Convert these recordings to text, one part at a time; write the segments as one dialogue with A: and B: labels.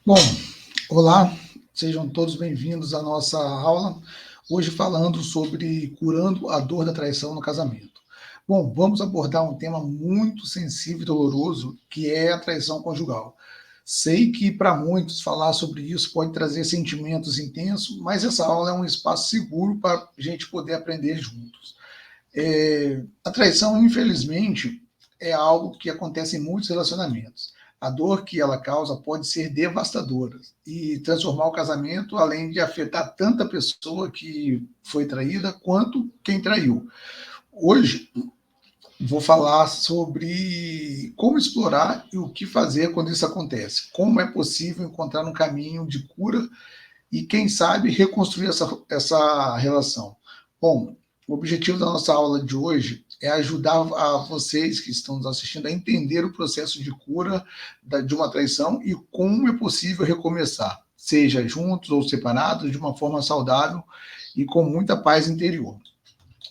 A: Bom, olá, sejam todos bem-vindos à nossa aula, hoje falando sobre curando a dor da traição no casamento. Bom, vamos abordar um tema muito sensível e doloroso, que é a traição conjugal. Sei que para muitos falar sobre isso pode trazer sentimentos intensos, mas essa aula é um espaço seguro para a gente poder aprender juntos. A traição, infelizmente, é algo que acontece em muitos relacionamentos. A dor que ela causa pode ser devastadora e transformar o casamento, além de afetar tanta pessoa que foi traída, quanto quem traiu. Hoje, vou falar sobre como explorar e o que fazer quando isso acontece. Como é possível encontrar um caminho de cura e, quem sabe, reconstruir essa relação. Bom, o objetivo da nossa aula de hoje é ajudar a vocês que estão nos assistindo a entender o processo de cura de uma traição e como é possível recomeçar, seja juntos ou separados, de uma forma saudável e com muita paz interior.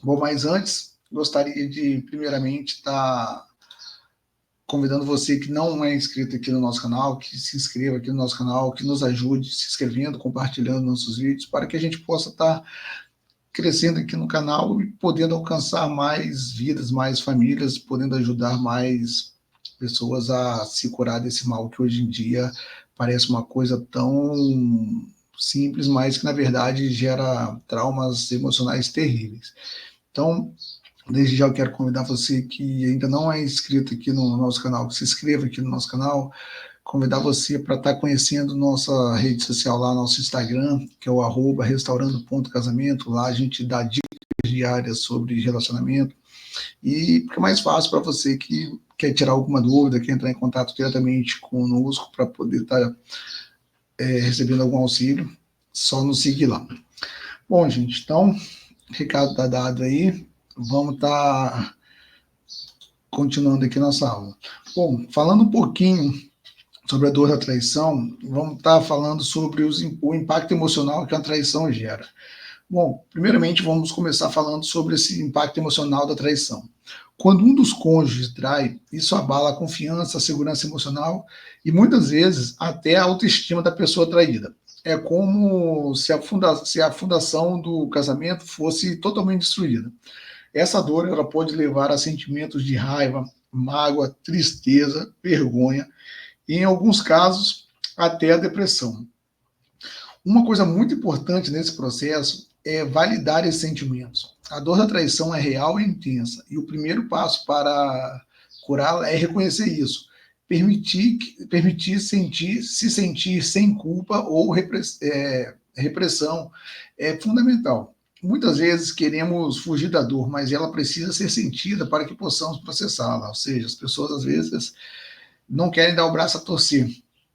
A: Bom, mas antes, gostaria de, primeiramente, estar convidando você que não é inscrito aqui no nosso canal, que se inscreva aqui no nosso canal, que nos ajude se inscrevendo, compartilhando nossos vídeos, para que a gente possa estar crescendo aqui no canal e podendo alcançar mais vidas, mais famílias, podendo ajudar mais pessoas a se curar desse mal que hoje em dia parece uma coisa tão simples, mas que na verdade gera traumas emocionais terríveis. Então, desde já eu quero convidar você que ainda não é inscrito aqui no nosso canal, que se inscreva aqui no nosso canal, convidar você para estar conhecendo nossa rede social lá, nosso Instagram, que é o @restaurando.casamento. Lá a gente dá dicas diárias sobre relacionamento e fica mais fácil para você que quer tirar alguma dúvida, quer entrar em contato diretamente conosco para poder estar recebendo algum auxílio, só nos seguir lá. Bom, gente, então, recado está dado aí, vamos estar continuando aqui nossa aula. Bom, falando um pouquinho sobre a dor da traição, vamos estar falando sobre o impacto emocional que a traição gera. Bom, primeiramente vamos começar falando sobre esse impacto emocional da traição. Quando um dos cônjuges trai, isso abala a confiança, a segurança emocional e muitas vezes até a autoestima da pessoa traída. É como se a fundação do casamento fosse totalmente destruída. Essa dor ela pode levar a sentimentos de raiva, mágoa, tristeza, vergonha e, em alguns casos, até a depressão. Uma coisa muito importante nesse processo é validar esses sentimentos. A dor da traição é real e intensa, e o primeiro passo para curá-la é reconhecer isso. Permitir se sentir sem culpa ou repressão é fundamental. Muitas vezes queremos fugir da dor, mas ela precisa ser sentida para que possamos processá-la. Ou seja, as pessoas às vezes não querem dar o braço a torcer,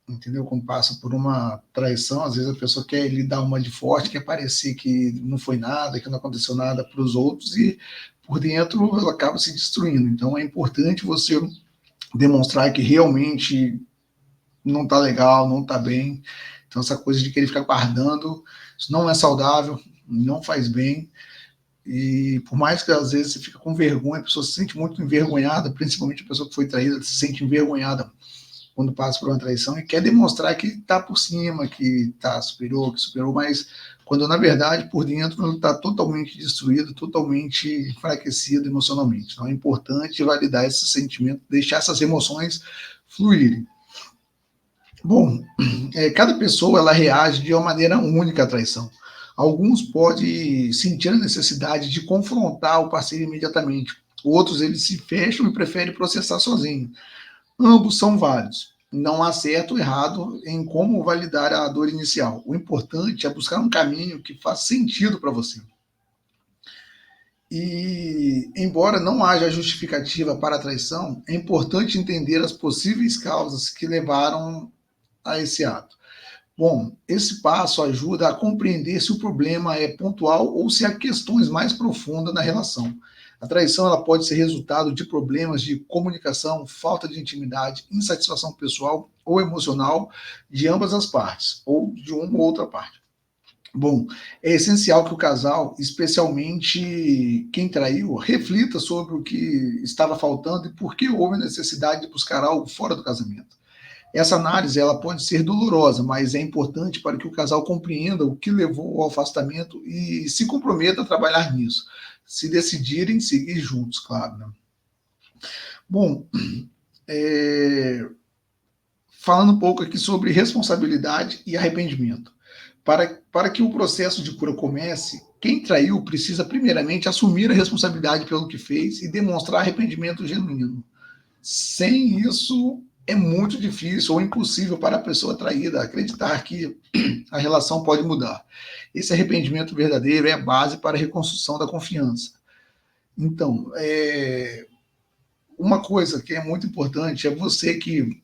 A: entendeu? Quando passa por uma traição, às vezes a pessoa quer lhe dar uma de forte, quer parecer que não foi nada, que não aconteceu nada para os outros e por dentro ela acaba se destruindo. Então é importante você demonstrar que realmente não está legal, não está bem. Então essa coisa de querer ficar guardando, isso não é saudável, não faz bem. E por mais que às vezes você fica com vergonha, a pessoa se sente muito envergonhada, principalmente a pessoa que foi traída se sente envergonhada quando passa por uma traição e quer demonstrar que está por cima, que está superior, que superou, mas quando na verdade por dentro ele está totalmente destruído, totalmente enfraquecido emocionalmente. Então é importante validar esse sentimento, deixar essas emoções fluírem. Bom, cada pessoa ela reage de uma maneira única à traição. Alguns podem sentir a necessidade de confrontar o parceiro imediatamente. Outros eles se fecham e preferem processar sozinho. Ambos são válidos. Não há certo ou errado em como validar a dor inicial. O importante é buscar um caminho que faça sentido para você. E, embora não haja justificativa para a traição, é importante entender as possíveis causas que levaram a esse ato. Bom, esse passo ajuda a compreender se o problema é pontual ou se há questões mais profundas na relação. A traição ela pode ser resultado de problemas de comunicação, falta de intimidade, insatisfação pessoal ou emocional de ambas as partes, ou de uma ou outra parte. Bom, é essencial que o casal, especialmente quem traiu, reflita sobre o que estava faltando e por que houve a necessidade de buscar algo fora do casamento. Essa análise ela pode ser dolorosa, mas é importante para que o casal compreenda o que levou ao afastamento e se comprometa a trabalhar nisso, se decidirem seguir juntos, claro. Né? Bom, falando um pouco aqui sobre responsabilidade e arrependimento. Para que o processo de cura comece, quem traiu precisa primeiramente assumir a responsabilidade pelo que fez e demonstrar arrependimento genuíno. Sem isso, é muito difícil ou impossível para a pessoa traída acreditar que a relação pode mudar. Esse arrependimento verdadeiro é a base para a reconstrução da confiança. Então, uma coisa que é muito importante é você que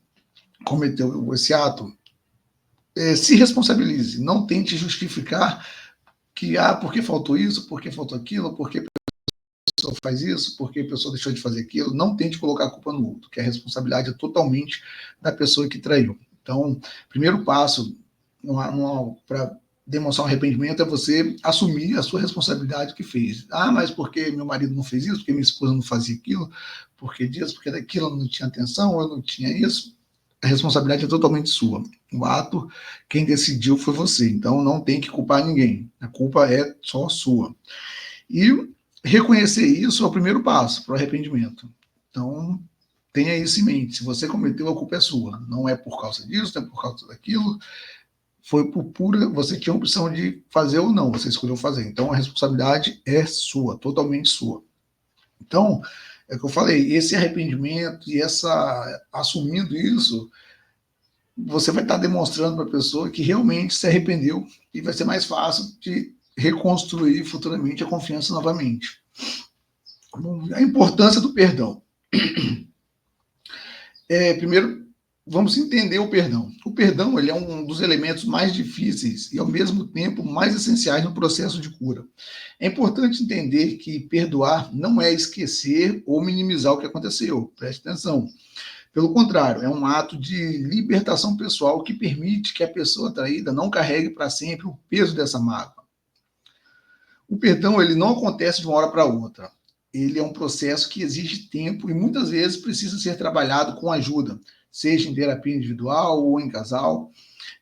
A: cometeu esse ato, se responsabilize, não tente justificar que, porque faltou isso, porque faltou aquilo, porque a pessoa faz isso, porque a pessoa deixou de fazer aquilo. Não tente colocar a culpa no outro, que a responsabilidade é totalmente da pessoa que traiu. Então, primeiro passo para demonstrar um arrependimento é você assumir a sua responsabilidade que fez. Mas porque meu marido não fez isso, porque minha esposa não fazia aquilo, porque disso, porque daquilo, eu não tinha atenção, eu não tinha isso. A responsabilidade é totalmente sua. O ato, quem decidiu foi você. Então, não tem que culpar ninguém. A culpa é só sua. E reconhecer isso é o primeiro passo para o arrependimento. Então, tenha isso em mente. Se você cometeu, a culpa é sua. Não é por causa disso, não é por causa daquilo. Foi por pura. Você tinha a opção de fazer ou não, você escolheu fazer. Então, a responsabilidade é sua, totalmente sua. Então, é o que eu falei, esse arrependimento e assumindo isso, você vai estar demonstrando para a pessoa que realmente se arrependeu e vai ser mais fácil de reconstruir futuramente a confiança novamente. A importância do perdão. Primeiro, vamos entender o perdão. O perdão ele é um dos elementos mais difíceis e, ao mesmo tempo, mais essenciais no processo de cura. É importante entender que perdoar não é esquecer ou minimizar o que aconteceu. Preste atenção. Pelo contrário, é um ato de libertação pessoal que permite que a pessoa traída não carregue para sempre o peso dessa mágoa. O perdão ele não acontece de uma hora para outra. Ele é um processo que exige tempo e muitas vezes precisa ser trabalhado com ajuda, seja em terapia individual ou em casal.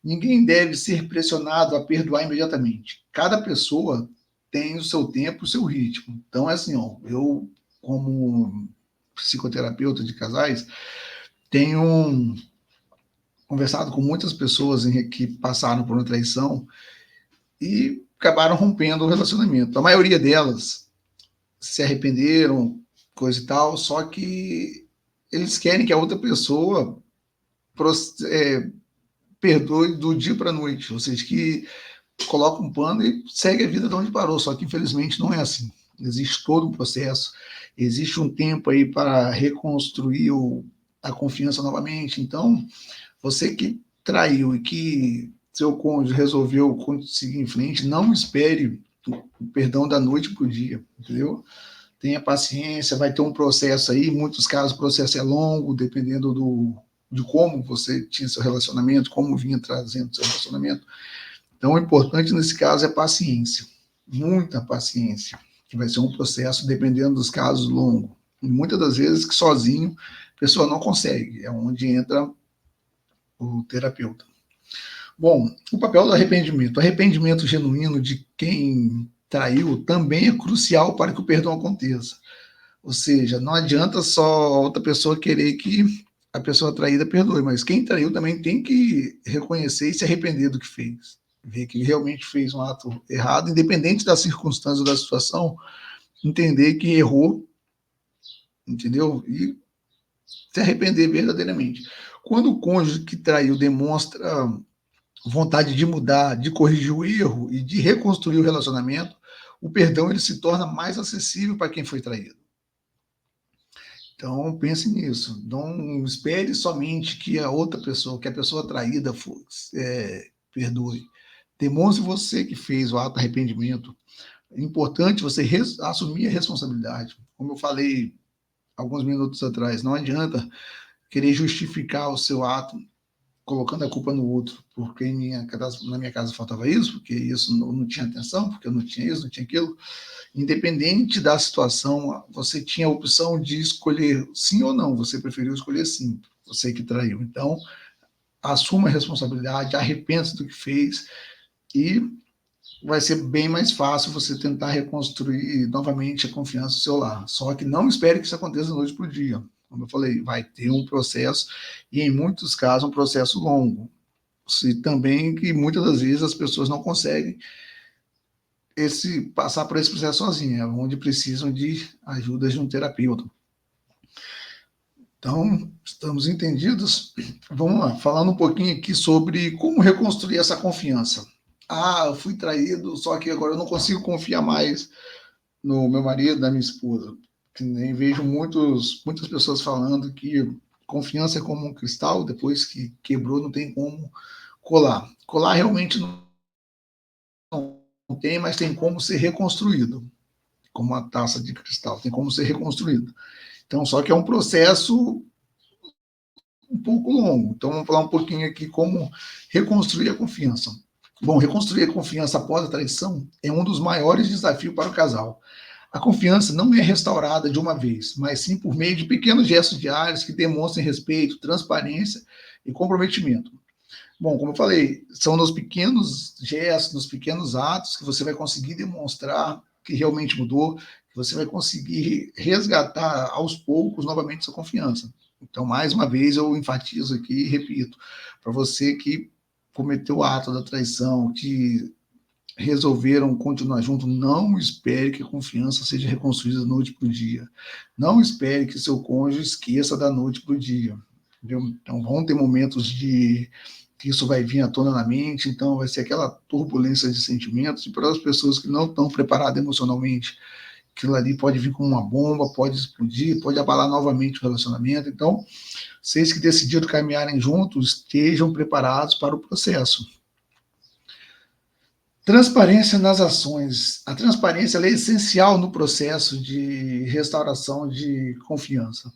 A: Ninguém deve ser pressionado a perdoar imediatamente. Cada pessoa tem o seu tempo, o seu ritmo. Então, é assim, eu, como psicoterapeuta de casais, tenho conversado com muitas pessoas que passaram por uma traição e acabaram rompendo o relacionamento. A maioria delas se arrependeram, coisa e tal, só que eles querem que a outra pessoa perdoe do dia para a noite, ou seja, que coloca um pano e segue a vida de onde parou, só que infelizmente não é assim. Existe todo um processo, existe um tempo aí para reconstruir a confiança novamente. Então, você que traiu e que seu cônjuge resolveu seguir em frente, não espere o perdão da noite para o dia, entendeu? Tenha paciência, vai ter um processo aí, em muitos casos o processo é longo, dependendo de como você tinha seu relacionamento, como vinha trazendo seu relacionamento. Então, o importante nesse caso é paciência, muita paciência, que vai ser um processo, dependendo dos casos, longo. E muitas das vezes que sozinho a pessoa não consegue, é onde entra o terapeuta. Bom, o papel do arrependimento. O arrependimento genuíno de quem traiu também é crucial para que o perdão aconteça. Ou seja, não adianta só outra pessoa querer que a pessoa traída perdoe, mas quem traiu também tem que reconhecer e se arrepender do que fez. Ver que realmente fez um ato errado, independente da circunstância ou da situação, entender que errou, entendeu? E se arrepender verdadeiramente. Quando o cônjuge que traiu demonstra vontade de mudar, de corrigir o erro e de reconstruir o relacionamento, o perdão ele se torna mais acessível para quem foi traído. Então pense nisso. Não espere somente que a outra pessoa, que a pessoa traída perdoe. Demonstre você que fez o ato de arrependimento. É importante você assumir a responsabilidade. Como eu falei alguns minutos atrás, não adianta querer justificar o seu ato colocando a culpa no outro, porque na minha casa faltava isso, porque isso não tinha atenção, porque eu não tinha isso, não tinha aquilo. Independente da situação, você tinha a opção de escolher sim ou não, você preferiu escolher sim, você que traiu. Então, assuma a responsabilidade, arrependa-se do que fez e vai ser bem mais fácil você tentar reconstruir novamente a confiança no seu lar. Só que não espere que isso aconteça da noite para o dia. Como eu falei, vai ter um processo, e em muitos casos um processo longo. E também que muitas das vezes as pessoas não conseguem passar por esse processo sozinhas, onde precisam de ajuda de um terapeuta. Então, estamos entendidos? Vamos lá, falando um pouquinho aqui sobre como reconstruir essa confiança. Eu fui traído, só que agora eu não consigo confiar mais no meu marido, na minha esposa. Que nem vejo muitas pessoas falando que confiança é como um cristal, depois que quebrou não tem como colar. Colar realmente não tem, mas tem como ser reconstruído, como uma taça de cristal, tem como ser reconstruído. Então, só que é um processo um pouco longo. Então, vamos falar um pouquinho aqui como reconstruir a confiança. Bom, reconstruir a confiança após a traição é um dos maiores desafios para o casal. A confiança não é restaurada de uma vez, mas sim por meio de pequenos gestos diários que demonstrem respeito, transparência e comprometimento. Bom, como eu falei, são nos pequenos gestos, nos pequenos atos que você vai conseguir demonstrar que realmente mudou, que você vai conseguir resgatar aos poucos novamente sua confiança. Então, mais uma vez, eu enfatizo aqui e repito, para você que cometeu o ato da traição, que resolveram continuar junto, não espere que a confiança seja reconstruída da noite para o dia. Não espere que seu cônjuge esqueça da noite para o dia. Entendeu? Então, vão ter momentos de que isso vai vir à tona na mente, então vai ser aquela turbulência de sentimentos, e para as pessoas que não estão preparadas emocionalmente, aquilo ali pode vir como uma bomba, pode explodir, pode abalar novamente o relacionamento. Então, vocês que decidiram caminharem juntos, estejam preparados para o processo. Transparência nas ações. A transparência é essencial no processo de restauração de confiança.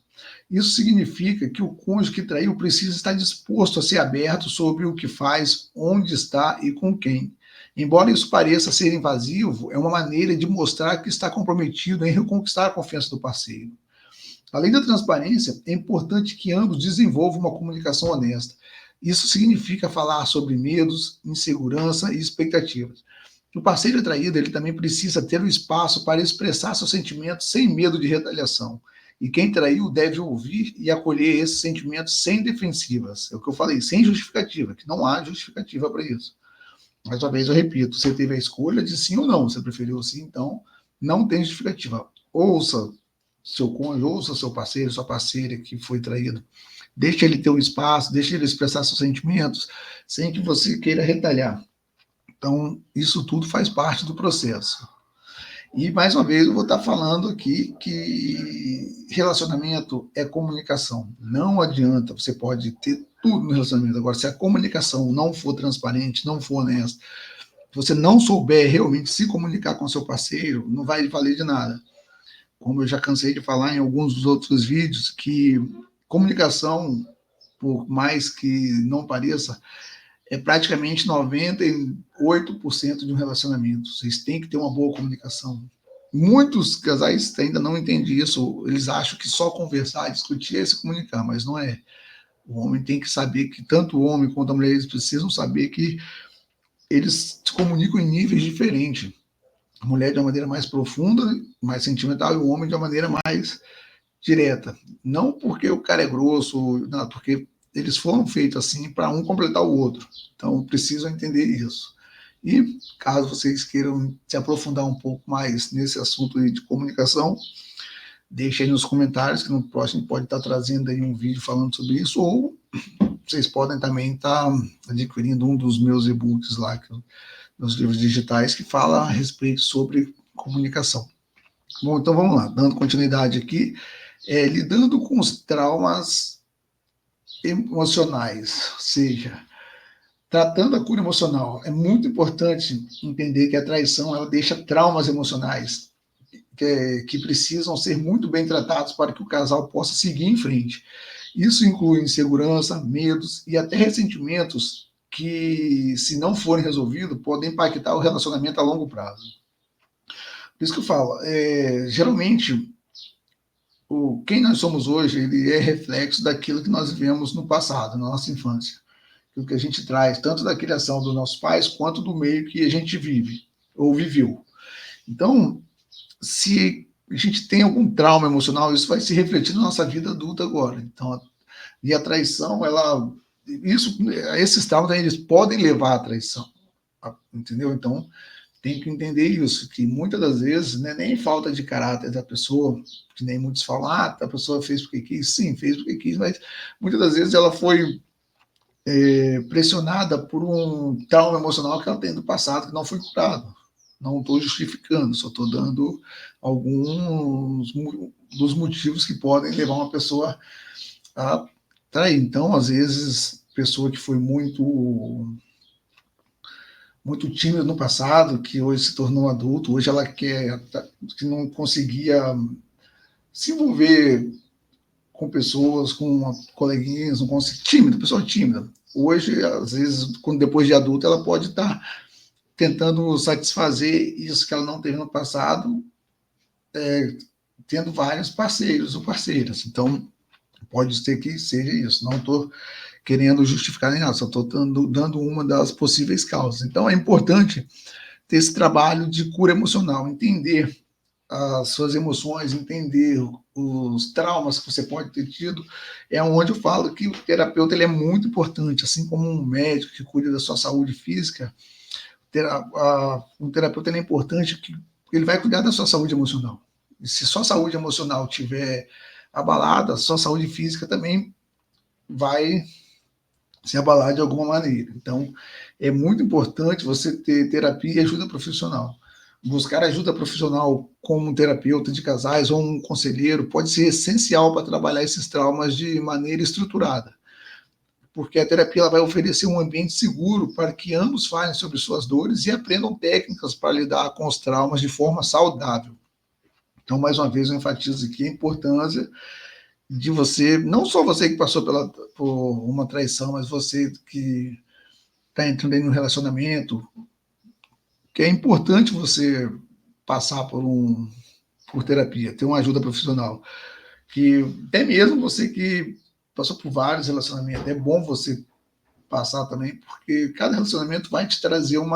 A: Isso significa que o cônjuge que traiu precisa estar disposto a ser aberto sobre o que faz, onde está e com quem. Embora isso pareça ser invasivo, é uma maneira de mostrar que está comprometido em reconquistar a confiança do parceiro. Além da transparência, é importante que ambos desenvolvam uma comunicação honesta. Isso significa falar sobre medos, insegurança e expectativas. O parceiro traído ele também precisa ter o espaço para expressar seus sentimentos sem medo de retaliação. E quem traiu deve ouvir e acolher esses sentimentos sem defensivas. É o que eu falei, sem justificativa, que não há justificativa para isso. Mais uma vez eu repito, você teve a escolha de sim ou não, você preferiu sim, então não tem justificativa. Ouça seu cônjuge, ouça seu parceiro, sua parceira que foi traído. Deixe ele ter o espaço, deixe ele expressar seus sentimentos, sem que você queira retalhar. Então, isso tudo faz parte do processo. E, mais uma vez, eu vou estar falando aqui que relacionamento é comunicação. Não adianta, você pode ter tudo no relacionamento. Agora, se a comunicação não for transparente, não for honesta, se você não souber realmente se comunicar com seu parceiro, não vai valer de nada. Como eu já cansei de falar em alguns dos outros vídeos, que comunicação, por mais que não pareça, é praticamente 98% de um relacionamento. Vocês têm que ter uma boa comunicação. Muitos casais ainda não entendem isso, eles acham que só conversar, discutir é se comunicar, mas não é. O homem tem que saber que tanto o homem quanto a mulher eles precisam saber que eles se comunicam em níveis diferentes. A mulher de uma maneira mais profunda, mais sentimental, e o homem de uma maneira mais direta. Não porque o cara é grosso, não, porque eles foram feitos assim para um completar o outro. Então, precisam entender isso. E, caso vocês queiram se aprofundar um pouco mais nesse assunto de comunicação, deixe aí nos comentários, que no próximo pode estar trazendo aí um vídeo falando sobre isso, ou vocês podem também estar adquirindo um dos meus e-books lá, nos livros digitais, que fala a respeito sobre comunicação. Bom, então vamos lá, dando continuidade aqui, lidando com os traumas emocionais, ou seja, tratando a cura emocional. É muito importante entender que a traição ela deixa traumas emocionais que precisam ser muito bem tratados para que o casal possa seguir em frente. Isso inclui insegurança, medos e até ressentimentos que, se não forem resolvidos, podem impactar o relacionamento a longo prazo. Por isso que eu falo, geralmente, quem nós somos hoje, ele é reflexo daquilo que nós vivemos no passado, na nossa infância. do que a gente traz, tanto da criação dos nossos pais, quanto do meio que a gente vive ou viveu. Então, se a gente tem algum trauma emocional, isso vai se refletir na nossa vida adulta agora. Então, e a traição, esses traumas eles podem levar à traição, entendeu? Então, tem que entender isso, que muitas das vezes não é nem falta de caráter da pessoa, que nem muitos falam, a pessoa fez porque quis, sim, fez porque quis, mas muitas das vezes ela foi pressionada por um trauma emocional que ela tem do passado, que não foi curado. Não estou justificando, só estou dando alguns dos motivos que podem levar uma pessoa a trair. Então, às vezes, pessoa que foi muito tímida no passado, que hoje se tornou adulto, hoje ela quer, que não conseguia se envolver com pessoas, com coleguinhas, não conseguia, tímida, pessoa tímida. Hoje, às vezes, depois de adulta, ela pode estar tentando satisfazer isso que ela não teve no passado, tendo vários parceiros ou parceiras. Então, pode ser que seja isso. Não estou querendo justificar nem nada, só estou dando uma das possíveis causas. Então, é importante ter esse trabalho de cura emocional, entender as suas emoções, entender os traumas que você pode ter tido, é onde eu falo que o terapeuta ele é muito importante, assim como um médico que cuida da sua saúde física, um terapeuta ele é importante que ele vai cuidar da sua saúde emocional. E se sua saúde emocional estiver abalada, sua saúde física também vai se abalar de alguma maneira. Então, é muito importante você ter terapia e ajuda profissional. Buscar ajuda profissional como um terapeuta de casais ou um conselheiro pode ser essencial para trabalhar esses traumas de maneira estruturada, porque a terapia ela vai oferecer um ambiente seguro para que ambos falem sobre suas dores e aprendam técnicas para lidar com os traumas de forma saudável. Então, mais uma vez, eu enfatizo aqui a importância de você, não só você que passou por uma traição, mas você que está entrando em um relacionamento, que é importante você passar por terapia, ter uma ajuda profissional. Que até mesmo você que passou por vários relacionamentos, é bom você passar também, porque cada relacionamento vai te trazer um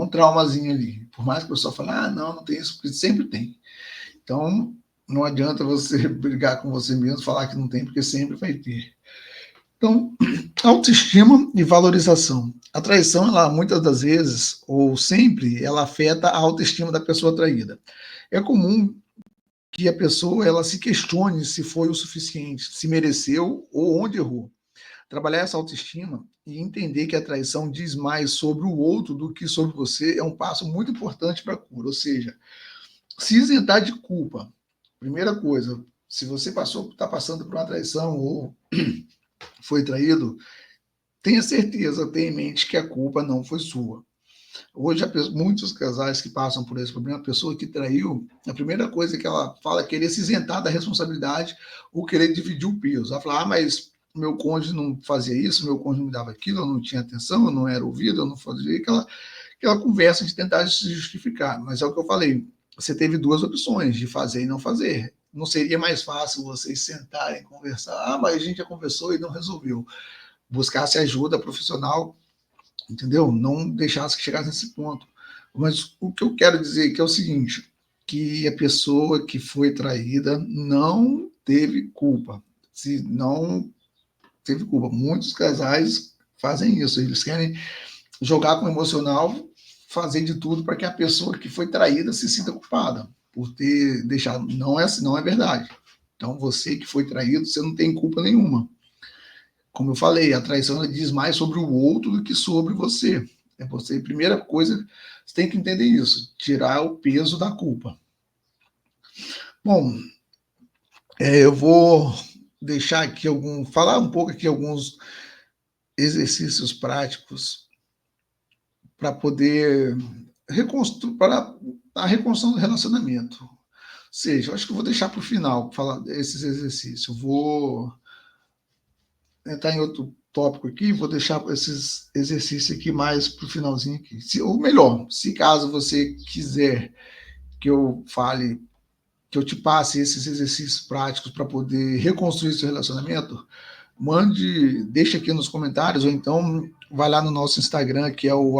A: traumazinho ali. Por mais que a pessoa fale, não tem isso, porque sempre tem. Então, não adianta você brigar com você mesmo, falar que não tem, porque sempre vai ter. Então, autoestima e valorização. A traição, ela muitas das vezes, ou sempre, ela afeta a autoestima da pessoa traída. É comum que a pessoa ela se questione se foi o suficiente, se mereceu ou onde errou. Trabalhar essa autoestima e entender que a traição diz mais sobre o outro do que sobre você é um passo muito importante para a cura. Ou seja, se isentar de culpa. Primeira coisa, se você está passando por uma traição ou foi traído, tenha certeza, tenha em mente que a culpa não foi sua. Hoje, muitos casais que passam por esse problema, a pessoa que traiu, a primeira coisa que ela fala é querer se isentar da responsabilidade ou querer dividir o peso. Ela fala, mas meu cônjuge não fazia isso, meu cônjuge me dava aquilo, eu não tinha atenção, eu não era ouvido, eu não fazia aquela conversa de tentar se justificar. Mas é o que eu falei, você teve duas opções, de fazer e não fazer. Não seria mais fácil vocês sentarem e conversar? Mas a gente já conversou e não resolveu. Buscasse ajuda profissional, entendeu? Não deixasse que chegasse nesse ponto. Mas o que eu quero dizer que é o seguinte, que a pessoa que foi traída não teve culpa. Se não teve culpa. Muitos casais fazem isso, eles querem jogar com o emocional, fazer de tudo para que a pessoa que foi traída se sinta culpada por ter deixado. Não é assim, não é verdade. Então, você que foi traído, você não tem culpa nenhuma. Como eu falei, a traição diz mais sobre o outro do que sobre você. É você, primeira coisa, você tem que entender isso, tirar o peso da culpa. Bom, eu vou deixar aqui falar um pouco aqui alguns exercícios práticos para poder reconstruir, para a reconstrução do relacionamento. Ou seja, eu acho que eu vou deixar para o final falar desses exercícios. Eu vou entrar em outro tópico aqui, vou deixar esses exercícios aqui mais para o finalzinho aqui. Ou melhor, se caso você quiser que eu fale, que eu te passe esses exercícios práticos para poder reconstruir seu relacionamento, deixa aqui nos comentários, ou então vai lá no nosso Instagram, que é o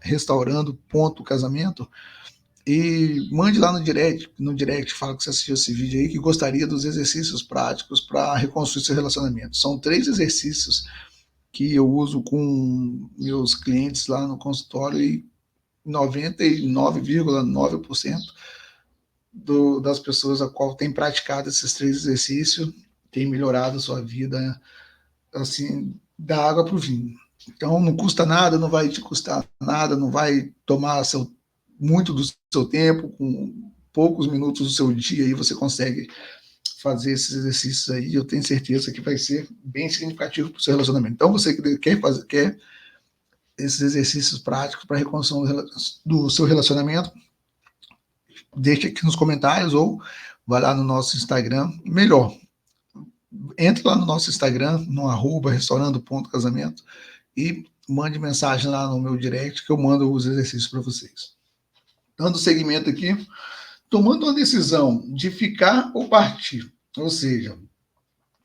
A: @restaurando.casamento, e mande lá no direct, fala que você assistiu esse vídeo aí, que gostaria dos exercícios práticos para reconstruir seu relacionamento. São 3 exercícios que eu uso com meus clientes lá no consultório e 99,9% das pessoas a qual tem praticado esses 3 exercícios tem melhorado a sua vida, assim, da água para o vinho. Então, não custa nada, não vai te custar nada, não vai tomar muito do seu tempo, com poucos minutos do seu dia, aí você consegue fazer esses exercícios aí. Eu tenho certeza que vai ser bem significativo para o seu relacionamento. Então, você que quer esses exercícios práticos para a reconstrução do seu relacionamento, deixa aqui nos comentários ou vai lá no nosso Instagram. Melhor, entre lá no nosso Instagram, no @restaurando.casamento, e mande mensagem lá no meu direct que eu mando os exercícios para vocês. Dando seguimento aqui, tomando uma decisão de ficar ou partir, ou seja,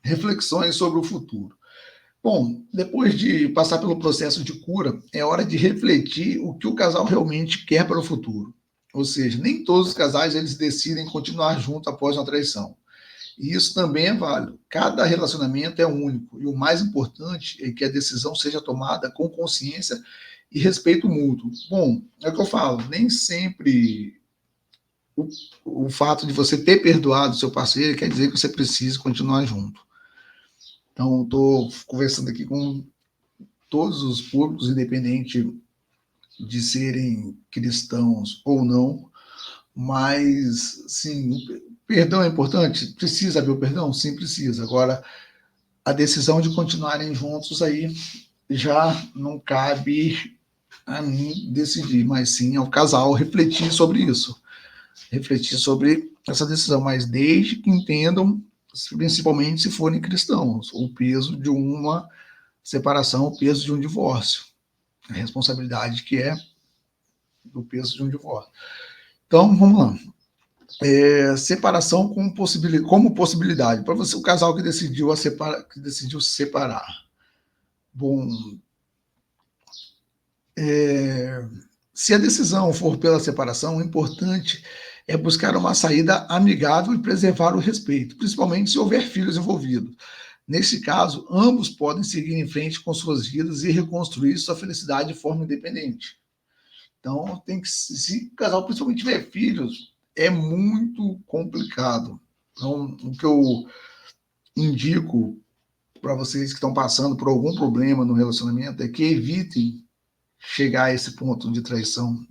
A: reflexões sobre o futuro. Bom, depois de passar pelo processo de cura, é hora de refletir o que o casal realmente quer para o futuro. Ou seja, nem todos os casais eles decidem continuar juntos após uma traição. E isso também é válido. Cada relacionamento é único. E o mais importante é que a decisão seja tomada com consciência e respeito mútuo. Bom, é o que eu falo, nem sempre o fato de você ter perdoado seu parceiro quer dizer que você precisa continuar junto. Então, estou conversando aqui com todos os públicos, independente de serem cristãos ou não, mas, sim, perdão é importante? Precisa haver o perdão? Sim, precisa. Agora, a decisão de continuarem juntos aí já não cabe a mim decidir, mas sim ao casal refletir sobre isso. Refletir sobre essa decisão, mas desde que entendam, principalmente se forem cristãos, o peso de uma separação, o peso de um divórcio, a responsabilidade que é do peso de um divórcio. Então, vamos lá. Separação como possibilidade. Para você, o casal que decidiu se separar. Bom, se a decisão for pela separação, o importante é buscar uma saída amigável e preservar o respeito, principalmente se houver filhos envolvidos. Nesse caso, ambos podem seguir em frente com suas vidas e reconstruir sua felicidade de forma independente. Então, se o casal principalmente tiver filhos, é muito complicado. Então, o que eu indico para vocês que estão passando por algum problema no relacionamento é que evitem chegar a esse ponto de traição.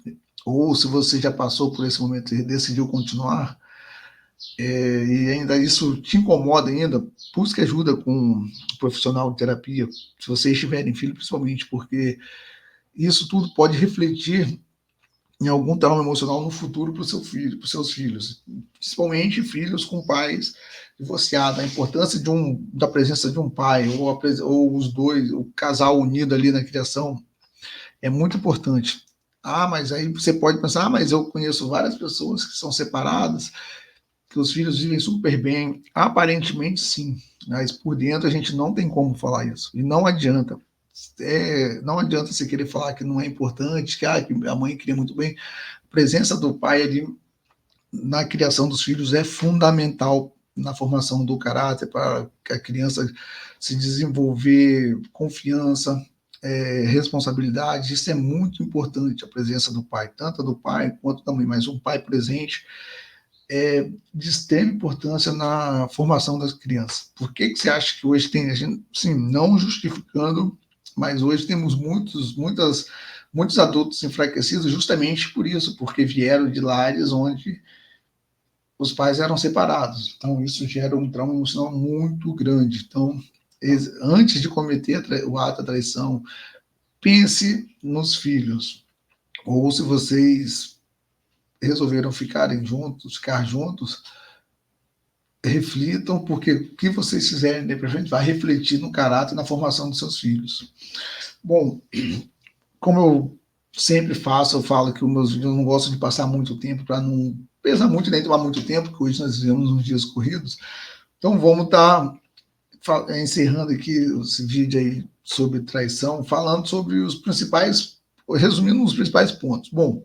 A: Ou se você já passou por esse momento e decidiu continuar, e ainda isso te incomoda ainda, busque ajuda com um profissional de terapia, se vocês tiverem filho, principalmente, porque isso tudo pode refletir em algum trauma emocional no futuro para o seu filho, para os seus filhos, principalmente filhos com pais divorciados. A importância da presença de um pai ou os dois, o casal unido ali na criação, é muito importante. Mas aí você pode pensar, mas eu conheço várias pessoas que são separadas, que os filhos vivem super bem. Aparentemente, sim, mas por dentro a gente não tem como falar isso. E não adianta. Não adianta você querer falar que não é importante, que a mãe queria muito bem. A presença do pai ali na criação dos filhos é fundamental na formação do caráter, para que a criança se desenvolver confiança, responsabilidade. Isso é muito importante, a presença do pai, tanto do pai quanto da mãe, mas um pai presente é de extrema importância na formação das crianças. Por que você acha que hoje tem, a gente, sim, não justificando, mas hoje temos muitos adultos enfraquecidos justamente por isso, porque vieram de lares onde os pais eram separados. Então, isso gera um trauma emocional muito grande. Então, antes de cometer o ato da traição, pense nos filhos. Ou se vocês resolveram ficar juntos, reflitam, porque o que vocês fizerem de frente vai refletir no caráter e na formação dos seus filhos. Bom, como eu sempre faço, eu falo que os meus vídeos eu não gosto de passar muito tempo para não pesar muito nem tomar muito tempo, porque hoje nós vivemos uns dias corridos. Então vamos estar encerrando aqui esse vídeo aí sobre traição, falando sobre os principais, resumindo os principais pontos. Bom,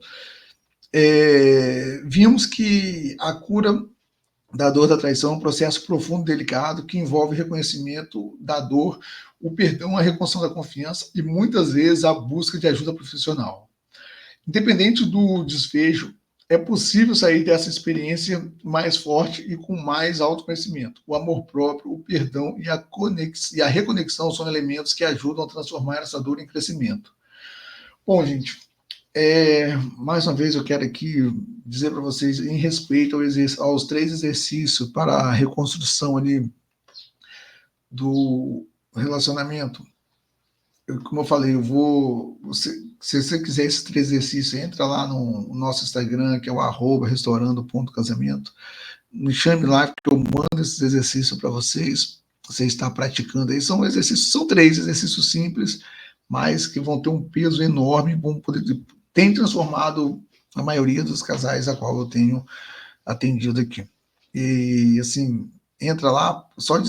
A: vimos que a cura da dor da traição é um processo profundo e delicado que envolve reconhecimento da dor, o perdão, a reconstrução da confiança e muitas vezes a busca de ajuda profissional. Independente do desfecho, é possível sair dessa experiência mais forte e com mais autoconhecimento. O amor próprio, o perdão e a reconexão são elementos que ajudam a transformar essa dor em crescimento. Bom, gente, mais uma vez eu quero aqui dizer para vocês, em respeito aos 3 exercícios para a reconstrução ali do relacionamento, como eu falei, se você quiser esses 3 exercícios, entra lá no nosso Instagram, que é o @restaurando.casamento, me chame lá, que eu mando esses exercícios para vocês, você está praticando aí, são 3 exercícios simples, mas que vão ter um peso enorme, tem transformado a maioria dos casais a qual eu tenho atendido aqui. E, assim, entra lá, só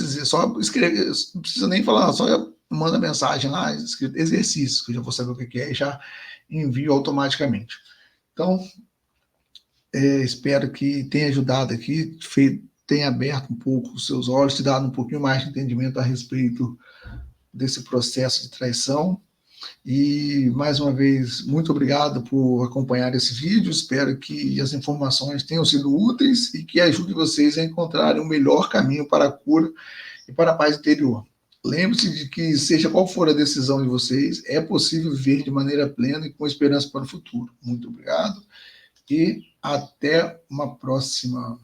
A: escrever, não precisa nem falar, só manda mensagem lá, escrito exercício, que eu já vou saber o que é e já envio automaticamente. Então, espero que tenha ajudado aqui, tenha aberto um pouco os seus olhos, te dado um pouquinho mais de entendimento a respeito desse processo de traição. E, mais uma vez, muito obrigado por acompanhar esse vídeo. Espero que as informações tenham sido úteis e que ajudem vocês a encontrarem o melhor caminho para a cura e para a paz interior. Lembre-se de que, seja qual for a decisão de vocês, é possível viver de maneira plena e com esperança para o futuro. Muito obrigado e até uma próxima.